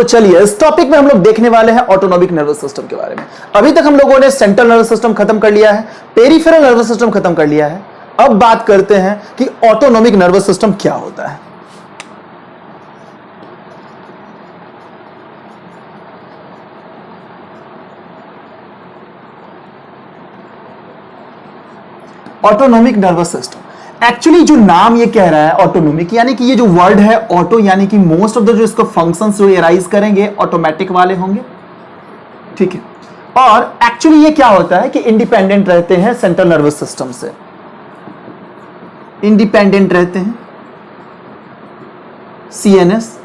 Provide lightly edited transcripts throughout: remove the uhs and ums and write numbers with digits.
तो चलिए इस टॉपिक में हम लोग देखने वाले हैं ऑटोनॉमिक नर्वस सिस्टम के बारे में। अभी तक हम लोगों ने सेंट्रल नर्वस सिस्टम खत्म कर लिया है, पेरिफेरल नर्वस सिस्टम खत्म कर लिया है। अब बात करते हैं कि ऑटोनॉमिक नर्वस सिस्टम क्या होता है। ऑटोनॉमिक नर्वस सिस्टम एक्चुअली जो नाम ये कह रहा है ऑटोनॉमिक, यानी कि ये जो वर्ड है ऑटो, यानी कि मोस्ट ऑफ द जो इसको फंक्शंस जो एराइज करेंगे ऑटोमेटिक वाले होंगे, ठीक है। और एक्चुअली ये क्या होता है कि इंडिपेंडेंट रहते हैं सेंट्रल नर्वस सिस्टम से, इंडिपेंडेंट रहते हैं सीएनएस,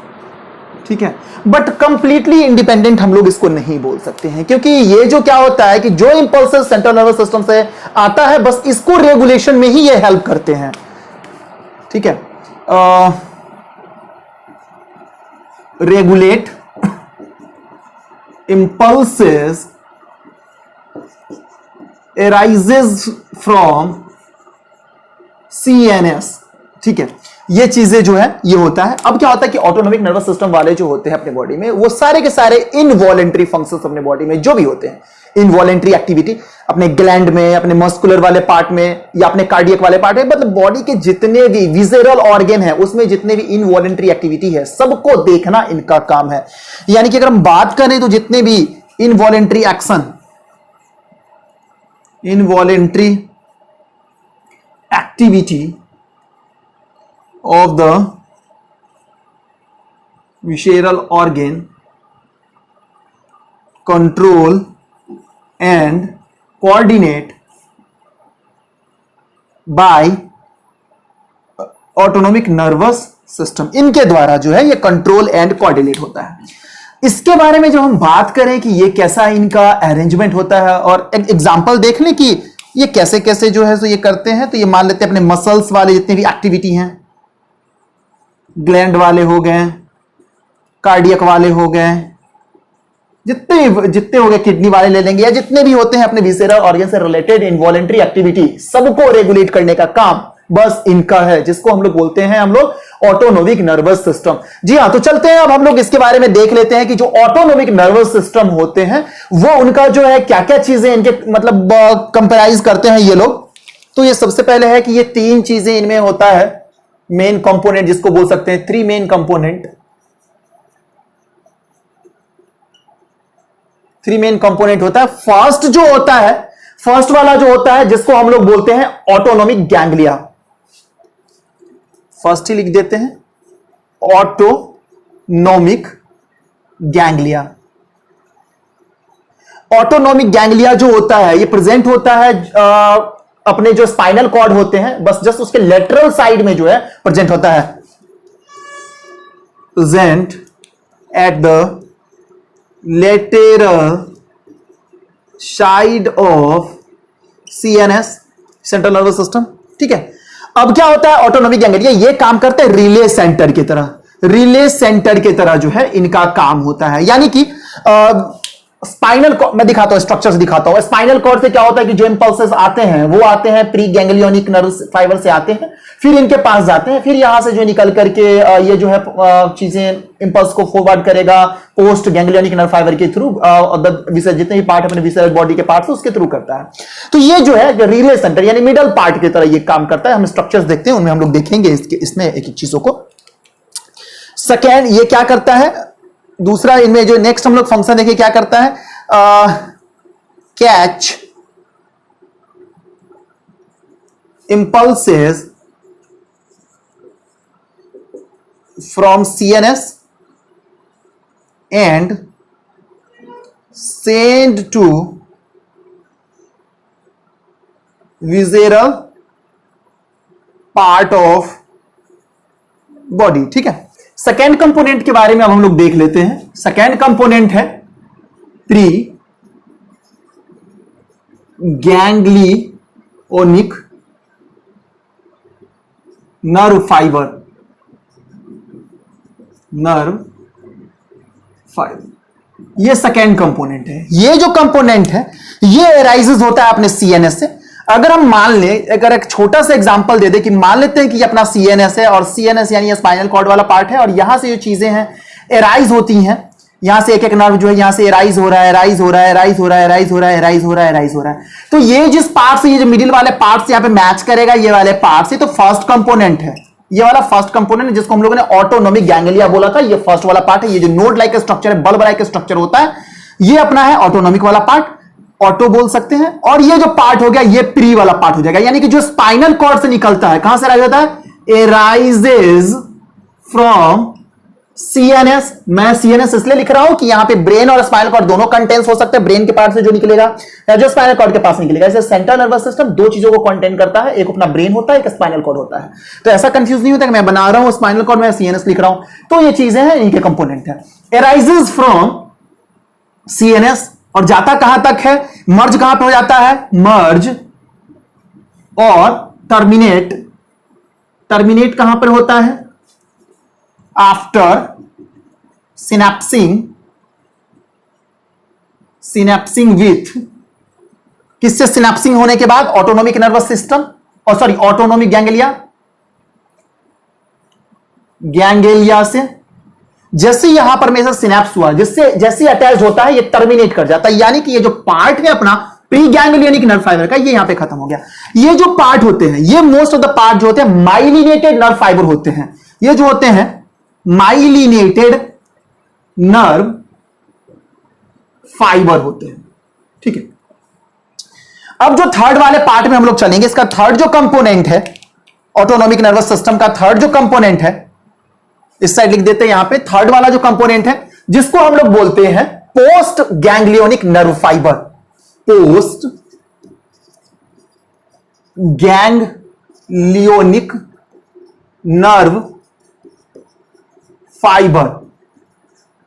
ठीक है। बट कंप्लीटली इंडिपेंडेंट हम लोग इसको नहीं बोल सकते हैं, क्योंकि ये जो क्या होता है कि जो इंपल्सेस सेंट्रल नर्वस सिस्टम से आता है बस इसको रेगुलेशन में ही ये हेल्प करते हैं, ठीक है। Regulate impulses arises from CNS, ठीक है। ये चीजें जो है ये होता है। अब क्या होता है कि ऑटोनॉमिक नर्वस सिस्टम वाले जो होते हैं अपने बॉडी में, वो सारे के सारे इनवॉलेंट्री फंक्शंस अपने बॉडी में जो भी होते हैं, इनवॉलेंट्री एक्टिविटी अपने ग्लैंड में, अपने मस्कुलर वाले पार्ट में या अपने कार्डियक वाले पार्ट में, मतलब बॉडी के जितने भी विजेरल ऑर्गन है उसमें जितने भी इनवॉलेंट्री एक्टिविटी है सबको देखना इनका काम है। यानी कि अगर हम बात करें तो जितने भी involuntary action, involuntary activity of the visceral organ control and coordinate by autonomic nervous system, इनके द्वारा जो है ये कंट्रोल एंड कोऑर्डिनेट होता है। इसके बारे में जब हम बात करें कि ये कैसा इनका अरेंजमेंट होता है और एक एग्जांपल देख लें कि ये कैसे कैसे जो है तो ये करते हैं, तो ये मान लेते हैं अपने मसल्स वाले जितने भी एक्टिविटी हैं, ग्लैंड वाले हो गए, कार्डियक वाले हो गए, जितने हो गए, किडनी वाले ले लेंगे, या जितने भी होते हैं अपने विसेरल ऑर्गन से रिलेटेड इनवॉलेंट्री एक्टिविटी, सबको रेगुलेट करने का काम बस इनका है, जिसको हम लोग बोलते हैं हम लोग ऑटोनॉमिक नर्वस सिस्टम। जी हां, तो चलते हैं अब हम लोग इसके बारे में देख लेते हैं कि जो ऑटोनॉमिक नर्वस सिस्टम होते हैं वो उनका जो है क्या क्या चीजें इनके मतलब कंपेराइज करते हैं ये लोग। तो ये सबसे पहले है कि ये तीन चीजें इनमें होता है, मेन कंपोनेंट जिसको बोल सकते हैं, three main component, three main component होता है। फर्स्ट जो होता है, फर्स्ट वाला जो होता है जिसको हम लोग बोलते हैं ऑटोनॉमिक गैंग्लिया, फर्स्ट ही लिख देते हैं ऑटोनॉमिक गैंग्लिया। ऑटोनॉमिक गैंग्लिया जो होता है ये प्रेजेंट होता है अपने जो स्पाइनल कॉर्ड होते हैं बस जस्ट उसके लेटरल साइड में जो है प्रेजेंट होता है, present at the lateral side of CNS, central nervous system, ठीक है। अब क्या होता है ऑटोनॉमिक गैंग्लिया, ये काम करते हैं रिले सेंटर की तरह, रिले सेंटर की तरह जो है इनका काम होता है। यानी कि स्पाइनल कॉर्ड मैं दिखाता हूं, स्ट्रक्चर से दिखाता हूं। स्पाइनल कॉर्ड से क्या होता है कि जो इंपल्सेस आते हैं वो आते हैं प्री गैंग्लियोनिक नर्व फाइबर से आते हैं, फिर इनके पास जाते हैं, फिर यहां से जो निकल करके ये जो है चीजें इंपल्स को फॉरवर्ड करेगा पोस्ट गैंग्लियोनिक नर्व फाइबर के थ्रू, जितने भी पार्ट अपने विसरल बॉडी के पार्ट उसके थ्रू करता है। तो ये जो है रिले सेंटर यानी मिडल पार्ट की तरह ये काम करता है। हम स्ट्रक्चर्स देखते हैं, उनमें हम लोग देखेंगे इसमें एक एक चीजों को। सेकेंड ये क्या करता है, दूसरा इनमें जो नेक्स्ट हम लोग फंक्शन देखिए क्या करता है, catch impulses from CNS and send to visceral part of body, ठीक है। सेकेंड कंपोनेंट के बारे में अब हम लोग देख लेते हैं। सेकेंड कंपोनेंट है pre ganglionic nerve fibre, nerve fibre ये सेकेंड कंपोनेंट है। ये जो कंपोनेंट है ये अराइजेस होता है अपने सीएनएस से। अगर हम मान ले, अगर एक छोटा सा एग्जांपल दे दे कि मान लेते हैं कि अपना सीएनएस है और सीएनएस यानी स्पाइनल कॉर्ड वाला पार्ट है और यहां से जो चीजें हैं एराइज होती हैं, यहां से एक एक नर्व जो है यहां से राइज हो रहा है, राइज हो रहा है, राइज हो रहा है, राइज हो रहा है, राइज हो रहा है, राइज हो रहा है। तो ये जिस पार्ट से, ये जो मिडिल वाले पार्ट से यहां पे मैच करेगा ये वाले पार्ट से, तो फर्स्ट कंपोनेंट है ये वाला, फर्स्ट कंपोनेंट जिसको हम लोगों ने ऑटोनोमिक गैंग्लिया बोला था, ये फर्स्ट वाला पार्ट है। ये जो नोड लाइक स्ट्रक्चर है, बल्ब लाइक स्ट्रक्चर होता है, ये अपना है ऑटोनोमिक वाला पार्ट, ऑटो बोल सकते हैं। और ये जो पार्ट हो गया ये प्री वाला पार्ट हो जाएगा, यानी कि जो स्पाइनल कॉर्ड से निकलता है, कहां से राइज होता है, एराइजेज फ्रॉम सीएनएस। मैं सीएनएस इसलिए लिख रहा हूं कि यहां पे ब्रेन और स्पाइनल कॉर्ड दोनों कंटेंट्स हो सकते हैं, ब्रेन के पार्ट से जो निकलेगा या जो स्पाइनल कॉर्ड के पास निकलेगा। जैसे सेंट्रल नर्वस सिस्टम दो चीजों को कंटेन करता है, एक अपना ब्रेन होता है, एक स्पाइनल कॉर्ड होता है। तो ऐसा कंफ्यूज नहीं होता कि मैं बना रहा हूं स्पाइनल कॉर्ड में सीएनएस लिख रहा हूं। तो ये चीजें हैं, इनके कंपोनेंट है। एराइजेज फ्रॉम सीएनएस और जाता कहां तक है, मर्ज कहां पे हो जाता है, मर्ज और टर्मिनेट, टर्मिनेट कहां पर होता है, आफ्टर सिनेप्सिंग, सिनेप्सिंग विथ, किससे सिनेप्सिंग होने के बाद, ऑटोनोमिक नर्वस सिस्टम और सॉरी ऑटोनोमिक गैंग्लिया, गैंग्लिया से। जैसे यहां पर मेरे सिनेप्स हुआ, जिससे जैसे अटैच होता है ये टर्मिनेट कर जाता है, यानी कि ये जो पार्ट है अपना प्री गैंग्लियोनिक नर्व फाइबर का, ये यहां पे खत्म हो गया। ये जो पार्ट होते हैं, ये मोस्ट ऑफ द पार्ट जो होते हैं माइलिनेटेड नर्व फाइबर होते हैं। ये जो होते हैं माइलिनेटेड नर्व फाइबर होते हैं, ठीक है। अब जो थर्ड वाले पार्ट में हम लोग चलेंगे, इसका थर्ड जो कंपोनेंट है ऑटोनोमिक नर्वस सिस्टम का, थर्ड जो कंपोनेंट है, इस साइड लिख देते हैं यहां पे, थर्ड वाला जो कंपोनेंट है जिसको हम लोग बोलते हैं post ganglionic nerve fibre, post ganglionic nerve fibre.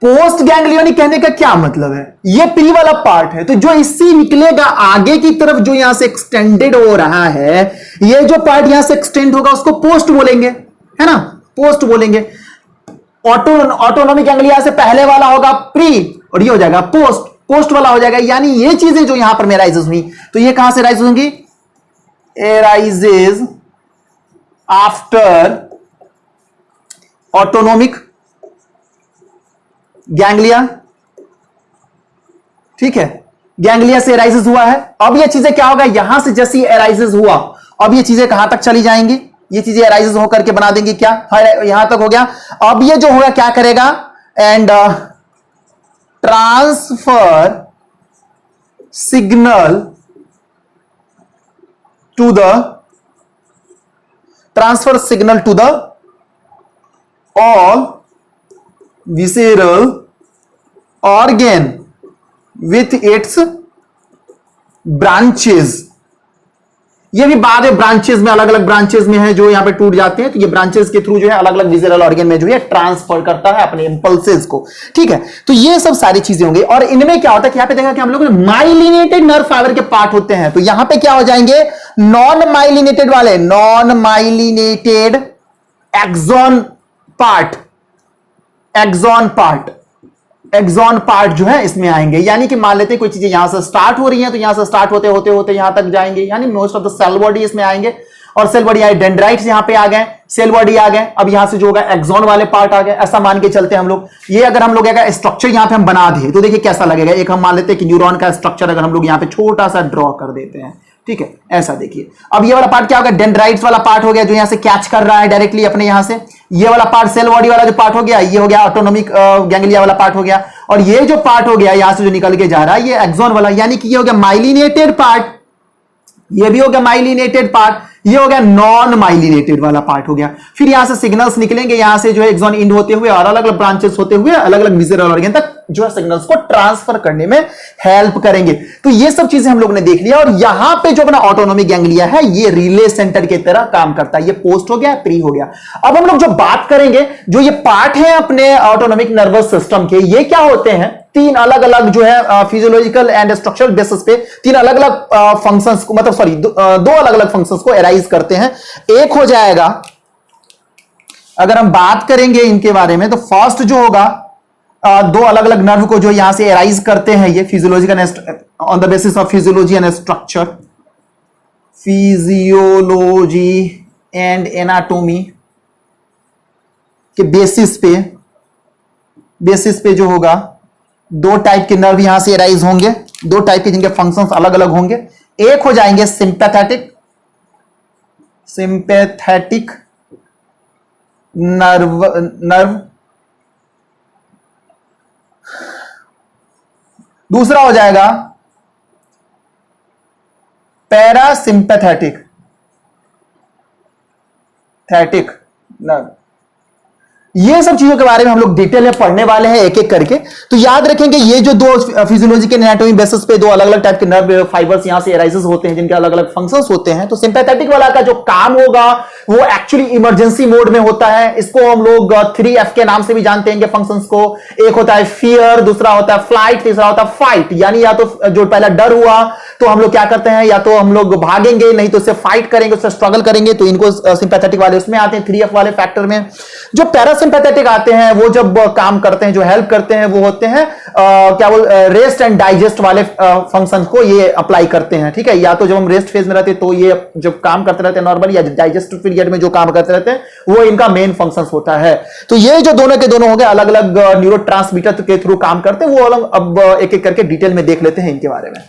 Post ganglionic कहने का क्या मतलब है, ये प्री वाला पार्ट है, तो जो इससे निकलेगा आगे की तरफ, जो यहां से एक्सटेंडेड हो रहा है, ये जो पार्ट यहां से एक्सटेंड होगा उसको पोस्ट बोलेंगे, है ना, पोस्ट बोलेंगे। ऑटोनोमिक गैंग्लिया से पहले वाला होगा प्री और ये हो जाएगा पोस्ट, पोस्ट वाला हो जाएगा। यानी ये चीजें जो यहां पर में राइजेस हुई, तो ये कहां से राइज होंगी, राइजेस आफ्टर ऑटोनोमिक गैंग्लिया, ठीक है, गैंग्लिया से एराइजेस हुआ है। अब ये चीजें क्या होगा, यहां से जैसे एराइजेस हुआ, अब ये चीजें कहां तक चली जाएंगी, ये चीजें एराइजेस होकर के बना देंगी क्या, यहां तक हो गया। अब ये जो होगा क्या करेगा, and transfer signal to the, transfer signal to the all visceral organ with its branches। ये भी बाद में ब्रांचेस में, अलग अलग ब्रांचेस में है जो यहां पे टूट जाते हैं, तो ये ब्रांचेस के थ्रू जो है अलग अलग विजुअल ऑर्गन में जो है ट्रांसफर करता है अपने इंपल्सेस को, ठीक है। तो ये सब सारी चीजें होंगी। और इनमें क्या होता है कि यहां पे देखा कि हम लोग माइलिनेटेड नर्व फाइबर के पार्ट होते हैं, तो यहां पे क्या हो जाएंगे, नॉन माइलिनेटेड वाले, non myelinated axon part, axon part, axon part जो है इसमें आएंगे। यानी कि मान लेते हैं कोई चीजें यहां से स्टार्ट हो रही हैं, तो यहां से स्टार्ट होते होते होते यहां तक जाएंगे, यानी most of the cell body इसमें आएंगे। और सेल बॉडी आए, डेंड्राइट्स यहां पे आ गए, सेल बॉडी आ गए, अब यहां से जो होगा एक्सॉन वाले पार्ट आ गए, ऐसा मान के चलते हैं हम लोग। ये अगर हम लोग स्ट्रक्चर यहां पे हम बना दें तो देखिए कैसा लगेगा। एक हम मान लेते हैं कि न्यूरॉन का स्ट्रक्चर अगर हम लोग यहां पे छोटा सा ड्रॉ कर देते हैं, ठीक है, ऐसा देखिए। अब ये वाला पार्ट क्या होगा, डेंड्राइट्स वाला पार्ट हो गया जो यहां से कैच कर रहा है डायरेक्टली अपने यहां से। ये वाला पार्ट सेल बॉडी वाला जो पार्ट हो गया, ये हो गया ऑटोनोमिक गैंग्लिया वाला पार्ट हो गया। और ये जो पार्ट हो गया यहां से जो निकल के जा रहा है, ये एक्सॉन वाला, यानी कि ये हो गया माइलिनेटेड पार्ट, ये भी हो गया माइलिनेटेड पार्ट, ये हो गया नॉन माइलिनेटेड वाला पार्ट हो गया। फिर यहां से सिग्नल्स निकलेंगे यहां से जो है एक्सॉन इंड होते हुए और अलग अलग ब्रांचेस होते हुए अलग अलग विजुअल ऑर्गन तक जो है सिग्नल्स को ट्रांसफर करने में हेल्प करेंगे। तो ये सब चीजें हम लोग ने देख लिया। और यहां पे जो अपना ऑटोनोमिक गैंग्लिया है ये रिले सेंटर की तरह काम करता है। ये पोस्ट हो गया, प्री हो गया। अब हम लोग जो बात करेंगे, जो ये पार्ट है अपने ऑटोनोमिक नर्वस सिस्टम के, ये क्या होते हैं, तीन अलग अलग जो है फिजियोलॉजिकल एंड स्ट्रक्चरल बेसिस पे तीन अलग अलग फंक्शंस को, मतलब सॉरी दो अलग अलग फंक्शंस को एराइज करते हैं। एक हो जाएगा, अगर हम बात करेंगे इनके बारे में, तो फर्स्ट जो होगा दो अलग अलग नर्व को जो यहां से एराइज करते हैं, ये physiological on the basis of physiology and structure, physiology and anatomy के बेसिस पे जो होगा दो टाइप के नर्व यहां से राइज होंगे, दो टाइप के जिनके फंक्शंस अलग अलग होंगे। एक हो जाएंगे सिंपैथेटिक सिंपैथेटिक नर्व, दूसरा हो जाएगा पैरासिंपैथेटिक नर्व। ये सब चीजों के बारे में हम लोग डिटेल में पढ़ने वाले हैं एक एक करके। तो याद रखेंगे ये जो दो फिजियोलॉजिकल एनाटॉमी बेसिस पे दो अलग अलग टाइप के नर्व फाइबर्स यहां से अराइजेस होते हैं, जिनके अलग अलग फंक्शंस होते हैं। तो सिंपैथेटिक वाला का जो काम होगा वो एक्चुअली इमरजेंसी मोड में होता है। इसको हम लोग 3F के नाम से भी जानते हैं फंक्शंस को। एक होता है फियर, दूसरा होता है फ्लाइट, तीसरा होता है फाइट। यानी या तो जो पहला डर हुआ तो हम लोग क्या करते हैं, या तो हम लोग भागेंगे, नहीं तो उससे फाइट करेंगे, उससे स्ट्रगल करेंगे। तो इनको सिंपैथेटिक वाले उसमें आते हैं 3F वाले फैक्टर में। जो पैरासिम्पैथेटिक आते हैं वो जब काम करते हैं, जो हेल्प करते हैं, वो होते हैं क्या बोल रेस्ट एंड डाइजेस्ट वाले फंक्शन को ये अप्लाई करते हैं। ठीक है, या तो जब हम रेस्ट फेज में रहते हैं तो ये जब काम करते रहते हैं नॉर्मली, या डाइजेस्ट पीरियड में जो काम करते रहते हैं वो इनका मेन फंक्शन होता है। तो ये जो दोनों के दोनों हो गए अलग अलग न्यूरोट्रांसमीटर के थ्रू काम करते हैं, वो अलग अब एक एक करके डिटेल में देख लेते हैं इनके बारे में।